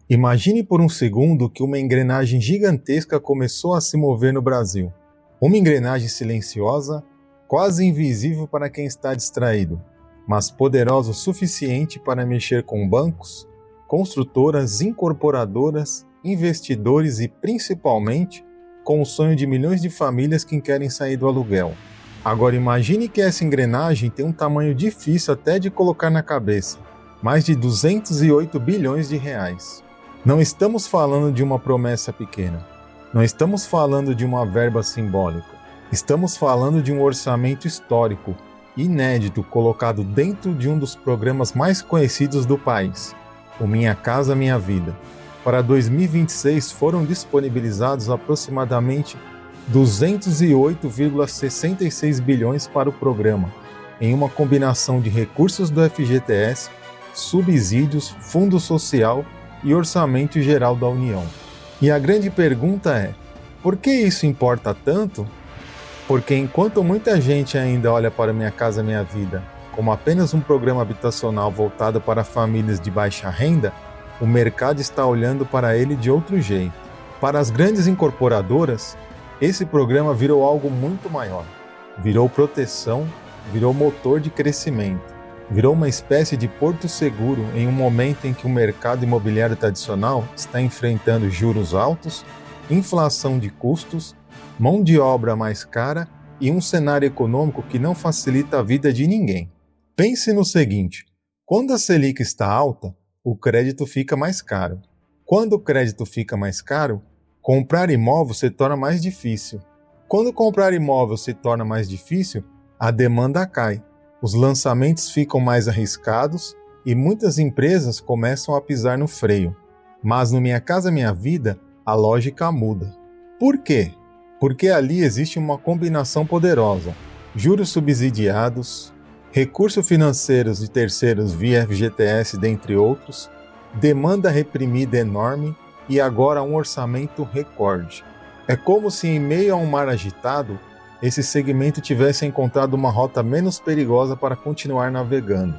Imagine por um segundo que uma engrenagem gigantesca começou a se mover no Brasil. Uma engrenagem silenciosa, quase invisível para quem está distraído, mas poderosa o suficiente para mexer com bancos, construtoras, incorporadoras, investidores e, principalmente, com o sonho de milhões de famílias que querem sair do aluguel. Agora imagine que essa engrenagem tem um tamanho difícil até de colocar na cabeça, mais de 208 bilhões de reais. Não estamos falando de uma promessa pequena. Não estamos falando de uma verba simbólica. Estamos falando de um orçamento histórico, inédito, colocado dentro de um dos programas mais conhecidos do país, o Minha Casa Minha Vida. Para 2026 foram disponibilizados aproximadamente 208,66 bilhões para o programa, em uma combinação de recursos do FGTS, subsídios, Fundo Social e Orçamento Geral da União. E a grande pergunta é: por que isso importa tanto? Porque enquanto muita gente ainda olha para Minha Casa Minha Vida como apenas um programa habitacional voltado para famílias de baixa renda, o mercado está olhando para ele de outro jeito. Para as grandes incorporadoras, esse programa virou algo muito maior. Virou proteção, virou motor de crescimento. Virou uma espécie de porto seguro em um momento em que o mercado imobiliário tradicional está enfrentando juros altos, inflação de custos, mão de obra mais cara e um cenário econômico que não facilita a vida de ninguém. Pense no seguinte: quando a Selic está alta, o crédito fica mais caro. Quando o crédito fica mais caro, comprar imóvel se torna mais difícil. Quando comprar imóvel se torna mais difícil, a demanda cai. Os lançamentos ficam mais arriscados e muitas empresas começam a pisar no freio. Mas no Minha Casa Minha Vida, a lógica muda. Por quê? Porque ali existe uma combinação poderosa: juros subsidiados, recursos financeiros de terceiros via FGTS, dentre outros, demanda reprimida enorme e agora um orçamento recorde. É como se, em meio a um mar agitado, esse segmento tivesse encontrado uma rota menos perigosa para continuar navegando.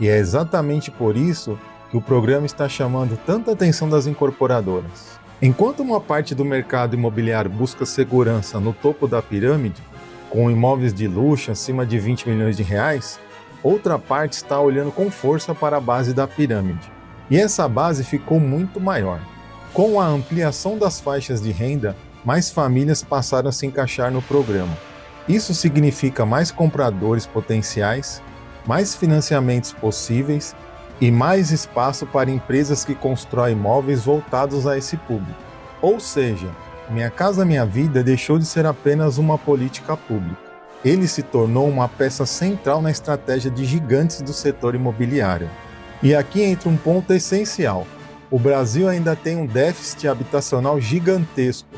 E é exatamente por isso que o programa está chamando tanta atenção das incorporadoras. Enquanto uma parte do mercado imobiliário busca segurança no topo da pirâmide, com imóveis de luxo acima de 20 milhões de reais, outra parte está olhando com força para a base da pirâmide. E essa base ficou muito maior. Com a ampliação das faixas de renda, mais famílias passaram a se encaixar no programa. Isso significa mais compradores potenciais, mais financiamentos possíveis e mais espaço para empresas que constroem imóveis voltados a esse público. Ou seja, Minha Casa Minha Vida deixou de ser apenas uma política pública. Ele se tornou uma peça central na estratégia de gigantes do setor imobiliário. E aqui entra um ponto essencial. O Brasil ainda tem um déficit habitacional gigantesco.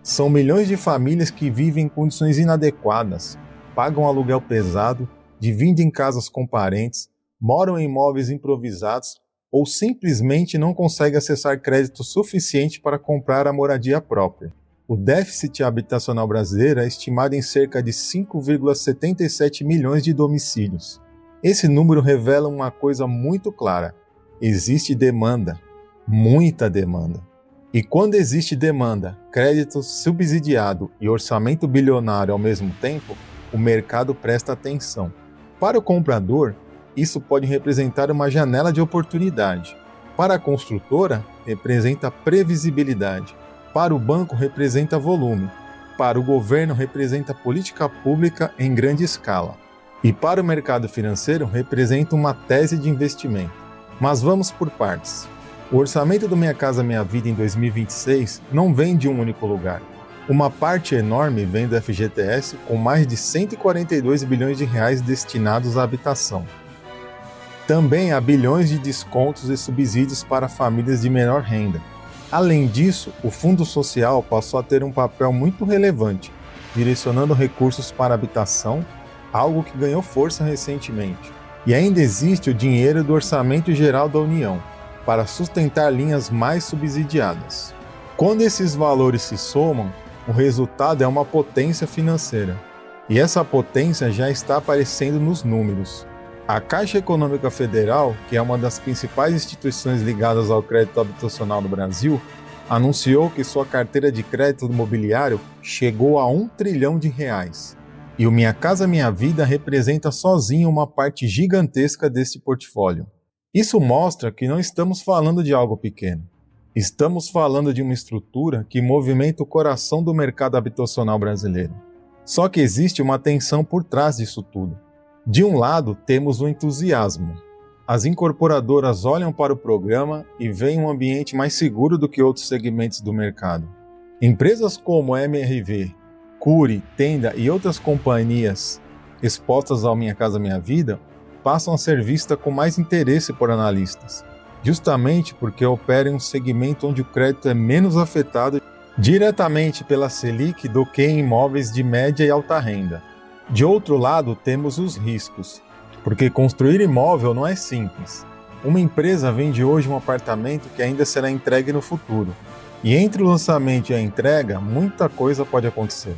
São milhões de famílias que vivem em condições inadequadas, pagam aluguel pesado, dividem casas com parentes, moram em imóveis improvisados ou simplesmente não conseguem acessar crédito suficiente para comprar a moradia própria. O déficit habitacional brasileiro é estimado em cerca de 5,77 milhões de domicílios. Esse número revela uma coisa muito clara: existe demanda, muita demanda. E quando existe demanda, crédito subsidiado e orçamento bilionário ao mesmo tempo, o mercado presta atenção. Para o comprador, isso pode representar uma janela de oportunidade. Para a construtora, representa previsibilidade. Para o banco, representa volume. Para o governo, representa política pública em grande escala. E para o mercado financeiro, representa uma tese de investimento. Mas vamos por partes. O orçamento do Minha Casa Minha Vida em 2026 não vem de um único lugar. Uma parte enorme vem do FGTS, com mais de 142 bilhões de reais destinados à habitação. Também há bilhões de descontos e subsídios para famílias de menor renda. Além disso, o Fundo Social passou a ter um papel muito relevante, direcionando recursos para a habitação, algo que ganhou força recentemente. E ainda existe o dinheiro do Orçamento Geral da União, para sustentar linhas mais subsidiadas. Quando esses valores se somam, o resultado é uma potência financeira. E essa potência já está aparecendo nos números. A Caixa Econômica Federal, que é uma das principais instituições ligadas ao crédito habitacional no Brasil, anunciou que sua carteira de crédito imobiliário chegou a R$ 1 trilhão. E o Minha Casa Minha Vida representa sozinho uma parte gigantesca desse portfólio. Isso mostra que não estamos falando de algo pequeno. Estamos falando de uma estrutura que movimenta o coração do mercado habitacional brasileiro. Só que existe uma tensão por trás disso tudo. De um lado, temos o entusiasmo. As incorporadoras olham para o programa e veem um ambiente mais seguro do que outros segmentos do mercado. Empresas como MRV, Cury, Tenda e outras companhias expostas ao Minha Casa Minha Vida passam a ser vistas com mais interesse por analistas, justamente porque operam em um segmento onde o crédito é menos afetado diretamente pela Selic do que em imóveis de média e alta renda. De outro lado, temos os riscos, porque construir imóvel não é simples. Uma empresa vende hoje um apartamento que ainda será entregue no futuro, e entre o lançamento e a entrega, muita coisa pode acontecer.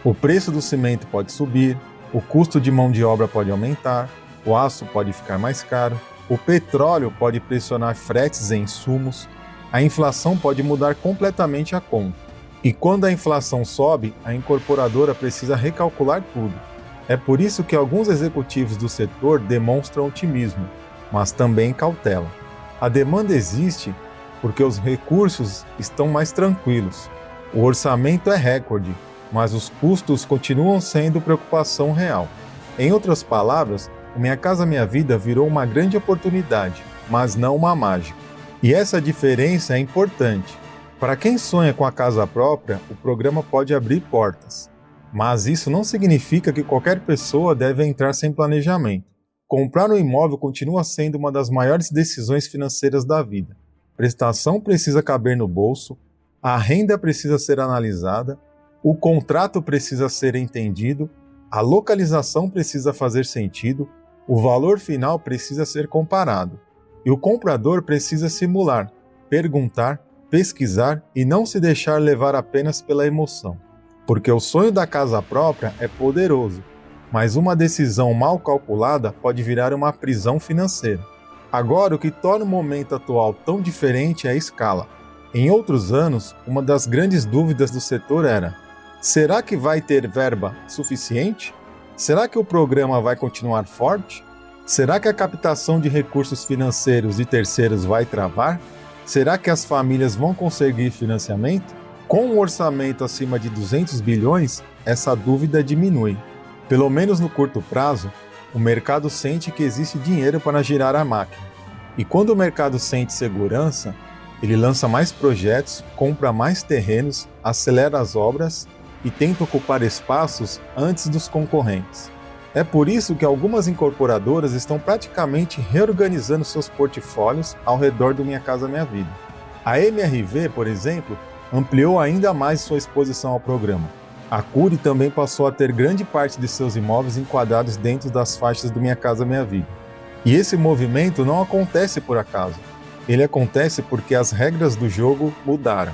O preço do cimento pode subir, o custo de mão de obra pode aumentar, o aço pode ficar mais caro, o petróleo pode pressionar fretes e insumos, a inflação pode mudar completamente a conta. E quando a inflação sobe, a incorporadora precisa recalcular tudo. É por isso que alguns executivos do setor demonstram otimismo, mas também cautela. A demanda existe porque os recursos estão mais tranquilos. O orçamento é recorde, mas os custos continuam sendo preocupação real. Em outras palavras, o Minha Casa Minha Vida virou uma grande oportunidade, mas não uma mágica. E essa diferença é importante. Para quem sonha com a casa própria, o programa pode abrir portas. Mas isso não significa que qualquer pessoa deve entrar sem planejamento. Comprar um imóvel continua sendo uma das maiores decisões financeiras da vida. Prestação precisa caber no bolso, a renda precisa ser analisada, o contrato precisa ser entendido, a localização precisa fazer sentido, o valor final precisa ser comparado. E o comprador precisa simular, perguntar, pesquisar e não se deixar levar apenas pela emoção. Porque o sonho da casa própria é poderoso, mas uma decisão mal calculada pode virar uma prisão financeira. Agora, o que torna o momento atual tão diferente é a escala. Em outros anos, uma das grandes dúvidas do setor era: será que vai ter verba suficiente? Será que o programa vai continuar forte? Será que a captação de recursos financeiros de terceiros vai travar? Será que as famílias vão conseguir financiamento? Com um orçamento acima de 200 bilhões, essa dúvida diminui. Pelo menos no curto prazo, o mercado sente que existe dinheiro para girar a máquina. E quando o mercado sente segurança, ele lança mais projetos, compra mais terrenos, acelera as obras e tenta ocupar espaços antes dos concorrentes. É por isso que algumas incorporadoras estão praticamente reorganizando seus portfólios ao redor do Minha Casa Minha Vida. A MRV, por exemplo, ampliou ainda mais sua exposição ao programa. A Cury também passou a ter grande parte de seus imóveis enquadrados dentro das faixas do Minha Casa Minha Vida. E esse movimento não acontece por acaso. Ele acontece porque as regras do jogo mudaram.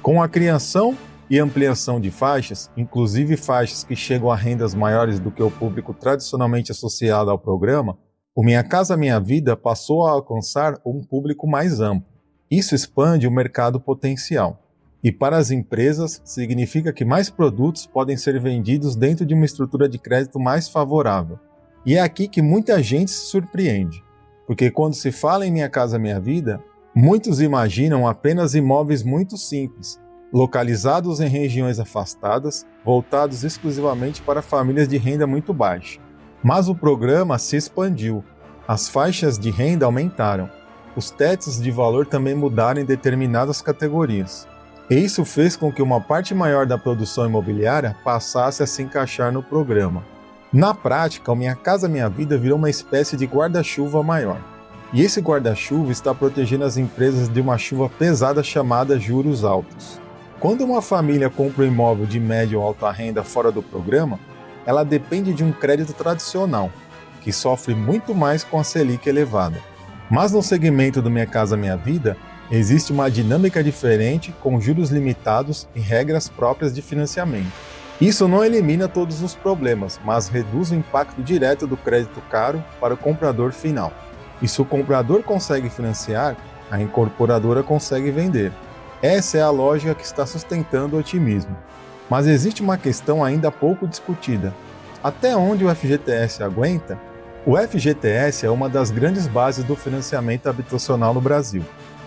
Com a criação e ampliação de faixas, inclusive faixas que chegam a rendas maiores do que o público tradicionalmente associado ao programa, o Minha Casa Minha Vida passou a alcançar um público mais amplo. Isso expande o mercado potencial. E para as empresas, significa que mais produtos podem ser vendidos dentro de uma estrutura de crédito mais favorável. E é aqui que muita gente se surpreende, porque quando se fala em Minha Casa Minha Vida, muitos imaginam apenas imóveis muito simples, localizados em regiões afastadas, voltados exclusivamente para famílias de renda muito baixa. Mas o programa se expandiu, as faixas de renda aumentaram, os tetos de valor também mudaram em determinadas categorias. E isso fez com que uma parte maior da produção imobiliária passasse a se encaixar no programa. Na prática, o Minha Casa Minha Vida virou uma espécie de guarda-chuva maior. E esse guarda-chuva está protegendo as empresas de uma chuva pesada chamada juros altos. Quando uma família compra um imóvel de média ou alta renda fora do programa, ela depende de um crédito tradicional, que sofre muito mais com a Selic elevada. Mas no segmento do Minha Casa Minha Vida, existe uma dinâmica diferente com juros limitados e regras próprias de financiamento. Isso não elimina todos os problemas, mas reduz o impacto direto do crédito caro para o comprador final. E se o comprador consegue financiar, a incorporadora consegue vender. Essa é a lógica que está sustentando o otimismo. Mas existe uma questão ainda pouco discutida. Até onde o FGTS aguenta? O FGTS é uma das grandes bases do financiamento habitacional no Brasil.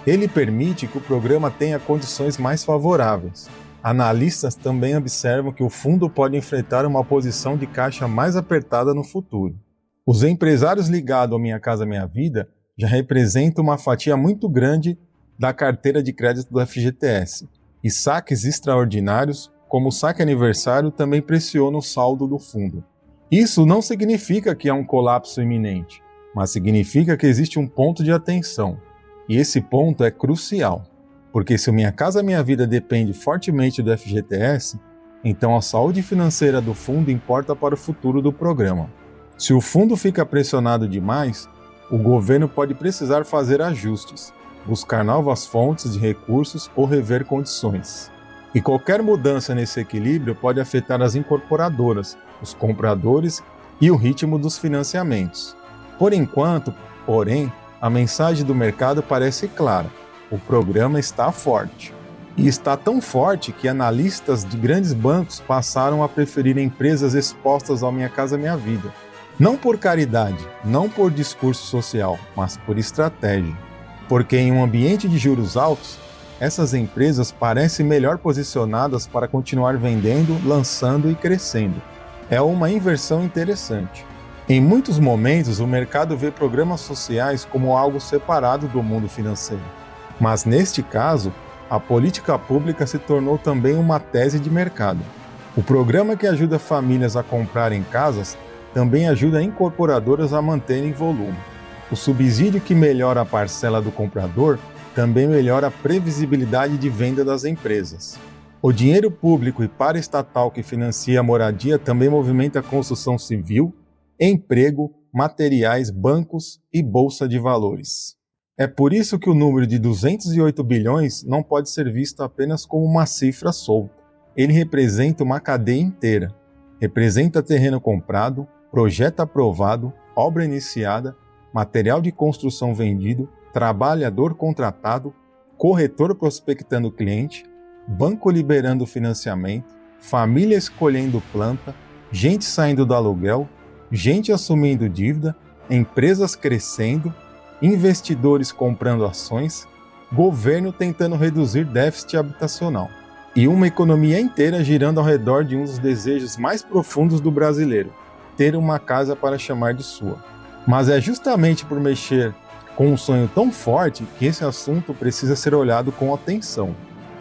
Ele permite que o programa tenha condições mais favoráveis. Analistas também observam que o fundo pode enfrentar uma posição de caixa mais apertada no futuro. Os empresários ligados ao Minha Casa Minha Vida já representam uma fatia muito grande da carteira de crédito do FGTS, e saques extraordinários, como o saque aniversário, também pressionam o saldo do fundo. Isso não significa que há um colapso iminente, mas significa que existe um ponto de atenção, e esse ponto é crucial, porque se o Minha Casa Minha Vida depende fortemente do FGTS, então a saúde financeira do fundo importa para o futuro do programa. Se o fundo fica pressionado demais, o governo pode precisar fazer ajustes, buscar novas fontes de recursos ou rever condições. E qualquer mudança nesse equilíbrio pode afetar as incorporadoras, os compradores e o ritmo dos financiamentos. Por enquanto, porém, a mensagem do mercado parece clara: o programa está forte. E está tão forte que analistas de grandes bancos passaram a preferir empresas expostas ao Minha Casa Minha Vida. Não por caridade, não por discurso social, mas por estratégia. Porque em um ambiente de juros altos, essas empresas parecem melhor posicionadas para continuar vendendo, lançando e crescendo. É uma inversão interessante. Em muitos momentos, o mercado vê programas sociais como algo separado do mundo financeiro. Mas neste caso, a política pública se tornou também uma tese de mercado. O programa que ajuda famílias a comprarem casas também ajuda incorporadoras a manterem volume. O subsídio que melhora a parcela do comprador também melhora a previsibilidade de venda das empresas. O dinheiro público e paraestatal que financia a moradia também movimenta a construção civil, emprego, materiais, bancos e bolsa de valores. É por isso que o número de 208 bilhões não pode ser visto apenas como uma cifra solta. Ele representa uma cadeia inteira. Representa terreno comprado, projeto aprovado, obra iniciada, material de construção vendido, trabalhador contratado, corretor prospectando cliente, banco liberando financiamento, família escolhendo planta, gente saindo do aluguel, gente assumindo dívida, empresas crescendo, investidores comprando ações, governo tentando reduzir déficit habitacional e uma economia inteira girando ao redor de um dos desejos mais profundos do brasileiro: ter uma casa para chamar de sua. Mas é justamente por mexer com um sonho tão forte que esse assunto precisa ser olhado com atenção.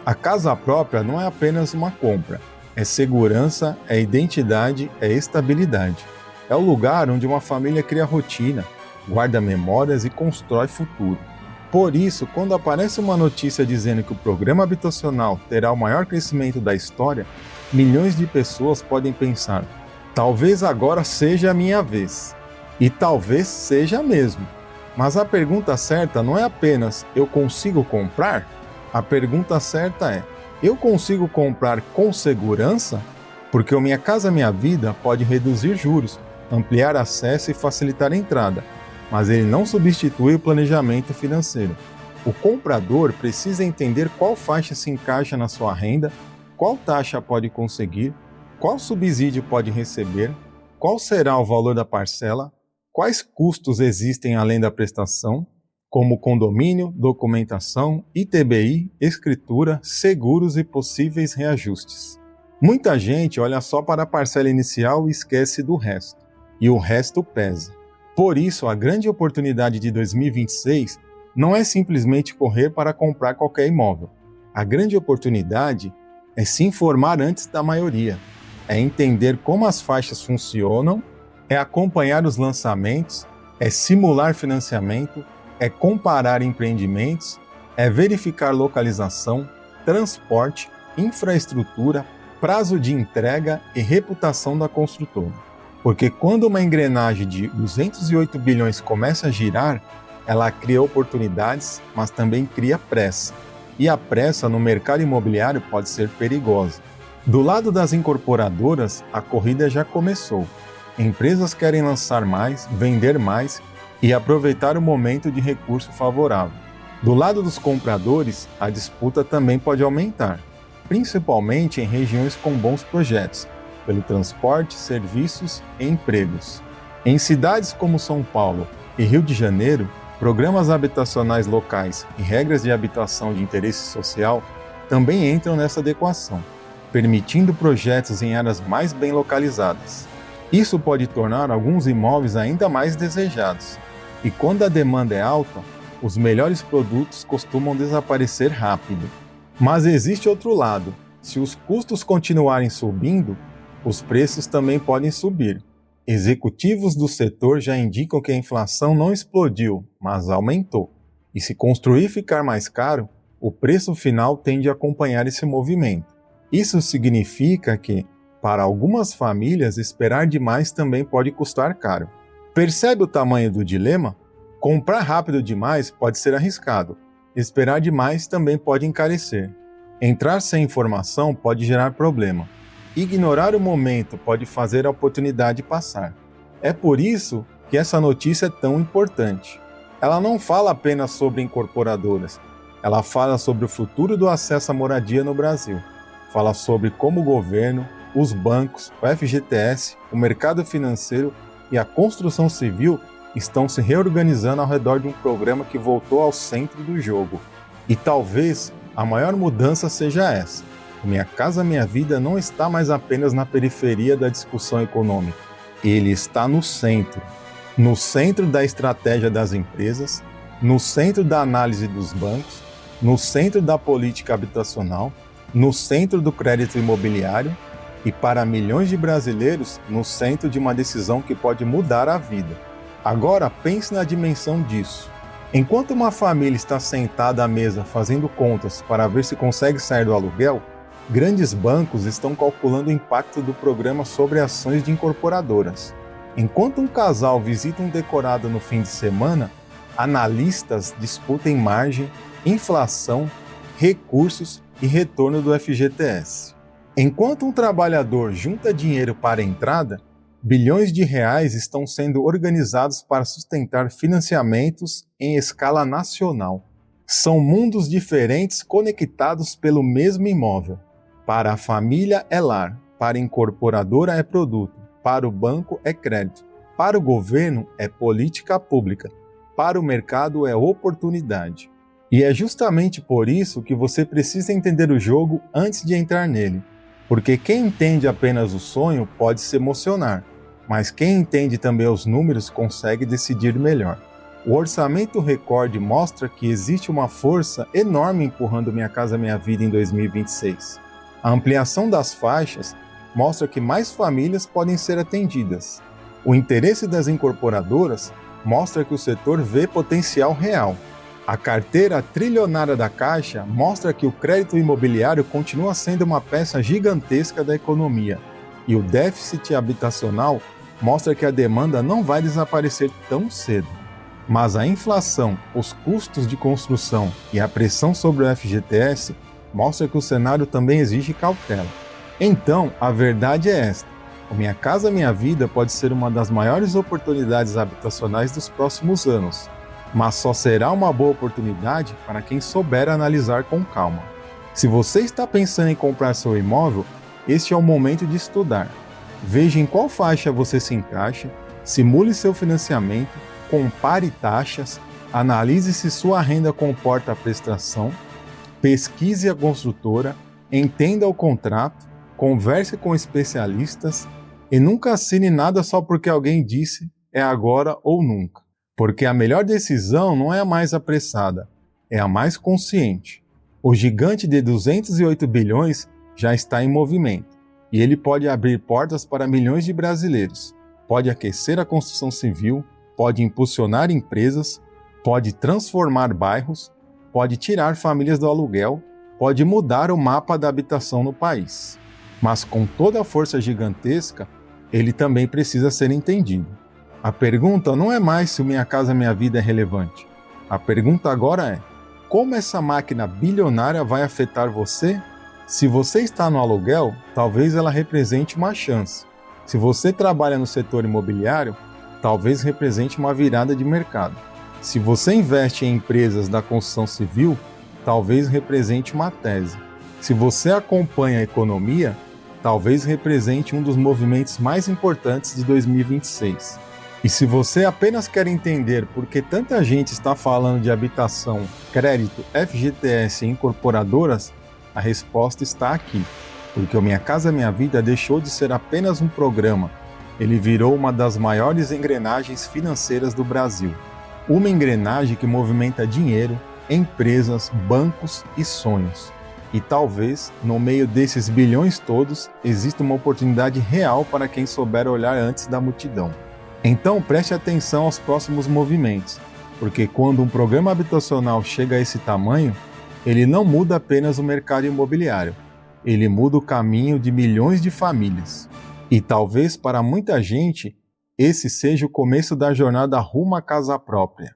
A casa própria não é apenas uma compra, é segurança, é identidade, é estabilidade. É o lugar onde uma família cria rotina, guarda memórias e constrói futuro. Por isso, quando aparece uma notícia dizendo que o programa habitacional terá o maior crescimento da história, milhões de pessoas podem pensar: talvez agora seja a minha vez. E talvez seja mesmo. Mas a pergunta certa não é apenas: eu consigo comprar? A pergunta certa é: eu consigo comprar com segurança? Porque o Minha Casa Minha Vida pode reduzir juros, ampliar acesso e facilitar a entrada, mas ele não substitui o planejamento financeiro. O comprador precisa entender qual faixa se encaixa na sua renda, qual taxa pode conseguir, qual subsídio pode receber, qual será o valor da parcela, quais custos existem além da prestação, como condomínio, documentação, ITBI, escritura, seguros e possíveis reajustes. Muita gente olha só para a parcela inicial e esquece do resto. E o resto pesa. Por isso, a grande oportunidade de 2026 não é simplesmente correr para comprar qualquer imóvel. A grande oportunidade é se informar antes da maioria, é entender como as faixas funcionam, é acompanhar os lançamentos, é simular financiamento, é comparar empreendimentos, é verificar localização, transporte, infraestrutura, prazo de entrega e reputação da construtora. Porque quando uma engrenagem de 208 bilhões começa a girar, ela cria oportunidades, mas também cria pressa. E a pressa no mercado imobiliário pode ser perigosa. Do lado das incorporadoras, a corrida já começou. Empresas querem lançar mais, vender mais e aproveitar o momento de recurso favorável. Do lado dos compradores, a disputa também pode aumentar, principalmente em regiões com bons projetos, pelo transporte, serviços e empregos. Em cidades como São Paulo e Rio de Janeiro, programas habitacionais locais e regras de habitação de interesse social também entram nessa adequação, permitindo projetos em áreas mais bem localizadas. Isso pode tornar alguns imóveis ainda mais desejados, e quando a demanda é alta, os melhores produtos costumam desaparecer rápido. Mas existe outro lado: se os custos continuarem subindo, os preços também podem subir. Executivos do setor já indicam que a inflação não explodiu, mas aumentou. E se construir ficar mais caro, o preço final tende a acompanhar esse movimento. Isso significa que, para algumas famílias, esperar demais também pode custar caro. Percebe o tamanho do dilema? Comprar rápido demais pode ser arriscado. Esperar demais também pode encarecer. Entrar sem informação pode gerar problema. Ignorar o momento pode fazer a oportunidade passar. É por isso que essa notícia é tão importante. Ela não fala apenas sobre incorporadoras. Ela fala sobre o futuro do acesso à moradia no Brasil. Fala sobre como o governo, os bancos, o FGTS, o mercado financeiro e a construção civil estão se reorganizando ao redor de um programa que voltou ao centro do jogo. E talvez a maior mudança seja essa. O Minha Casa Minha Vida não está mais apenas na periferia da discussão econômica. Ele está no centro. No centro da estratégia das empresas, no centro da análise dos bancos, no centro da política habitacional, no centro do crédito imobiliário e, para milhões de brasileiros, no centro de uma decisão que pode mudar a vida. Agora pense na dimensão disso. Enquanto uma família está sentada à mesa fazendo contas para ver se consegue sair do aluguel, grandes bancos estão calculando o impacto do programa sobre ações de incorporadoras. Enquanto um casal visita um decorado no fim de semana, analistas discutem margem, inflação, recursos e retorno do FGTS. Enquanto um trabalhador junta dinheiro para a entrada, bilhões de reais estão sendo organizados para sustentar financiamentos em escala nacional. São mundos diferentes conectados pelo mesmo imóvel. Para a família é lar, para a incorporadora é produto, para o banco é crédito, para o governo é política pública, para o mercado é oportunidade. E é justamente por isso que você precisa entender o jogo antes de entrar nele. Porque quem entende apenas o sonho pode se emocionar, mas quem entende também os números consegue decidir melhor. O Orçamento Record mostra que existe uma força enorme empurrando Minha Casa Minha Vida em 2026. A ampliação das faixas mostra que mais famílias podem ser atendidas. O interesse das incorporadoras mostra que o setor vê potencial real. A carteira trilionária da Caixa mostra que o crédito imobiliário continua sendo uma peça gigantesca da economia, e o déficit habitacional mostra que a demanda não vai desaparecer tão cedo. Mas a inflação, os custos de construção e a pressão sobre o FGTS mostra que o cenário também exige cautela. Então, a verdade é esta: o Minha Casa Minha Vida pode ser uma das maiores oportunidades habitacionais dos próximos anos, mas só será uma boa oportunidade para quem souber analisar com calma. Se você está pensando em comprar seu imóvel, este é o momento de estudar. Veja em qual faixa você se encaixa, simule seu financiamento, compare taxas, analise se sua renda comporta a prestação, pesquise a construtora, entenda o contrato, converse com especialistas e nunca assine nada só porque alguém disse é agora ou nunca. Porque a melhor decisão não é a mais apressada, é a mais consciente. O gigante de 208 bilhões já está em movimento, e ele pode abrir portas para milhões de brasileiros, pode aquecer a construção civil, pode impulsionar empresas, pode transformar bairros, pode tirar famílias do aluguel, pode mudar o mapa da habitação no país. Mas com toda a força gigantesca, ele também precisa ser entendido. A pergunta não é mais se o Minha Casa Minha Vida é relevante. A pergunta agora é: como essa máquina bilionária vai afetar você? Se você está no aluguel, talvez ela represente uma chance. Se você trabalha no setor imobiliário, talvez represente uma virada de mercado. Se você investe em empresas da construção civil, talvez represente uma tese. Se você acompanha a economia, talvez represente um dos movimentos mais importantes de 2026. E se você apenas quer entender por que tanta gente está falando de habitação, crédito, FGTS e incorporadoras, a resposta está aqui. Porque o Minha Casa Minha Vida deixou de ser apenas um programa. Ele virou uma das maiores engrenagens financeiras do Brasil. Uma engrenagem que movimenta dinheiro, empresas, bancos e sonhos. E talvez, no meio desses bilhões todos, exista uma oportunidade real para quem souber olhar antes da multidão. Então preste atenção aos próximos movimentos, porque quando um programa habitacional chega a esse tamanho, ele não muda apenas o mercado imobiliário, ele muda o caminho de milhões de famílias. E talvez para muita gente, esse seja o começo da jornada rumo à casa própria.